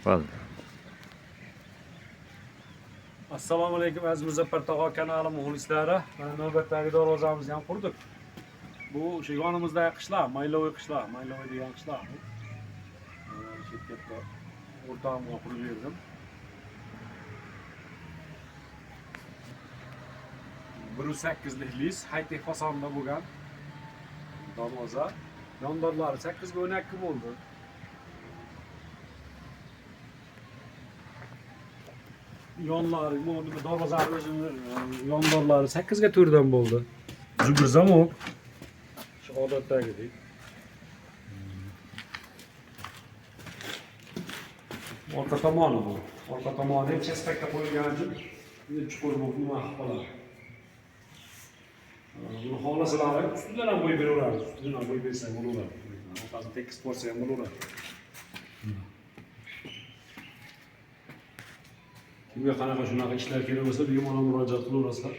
Bo'ldi. Assalomu alaykum aziz Muzaffar tog'a kanali muxlislari. Mana navbatdagi darvozamizni ham qurdik. Bu o'sha yonimizdagi qishloq, Maylovoy qishloq, Maylovoy degan qishloq. Shu katta o'rtog'imga qurib berdim. Bir 8lik lis, high-tech fasonda bo'lgan darvoza. Yondorlari 8 ga 12 bo'ldi. Yonlari, bu darvozalar o'zining yondorlari 8 ga 4 dan bo'ldi. Zubir zamok. Shu odatdagidek. Orqa tomoni bu. Orqa tomoni chaspakka qo'yilgan uchun chuqur bo'lib nima qoladi. Buni xohlasalar ustidan ham qo'yib beraveramiz. Ustidan ham qo'yib bersak bo'laveradi. Orqasini tekis bo'lsa ham bo'laveradi. Kimga qanaqa shunaqa ishlar kerak bo'lsa, bemalol murojaat qilaverasizlar.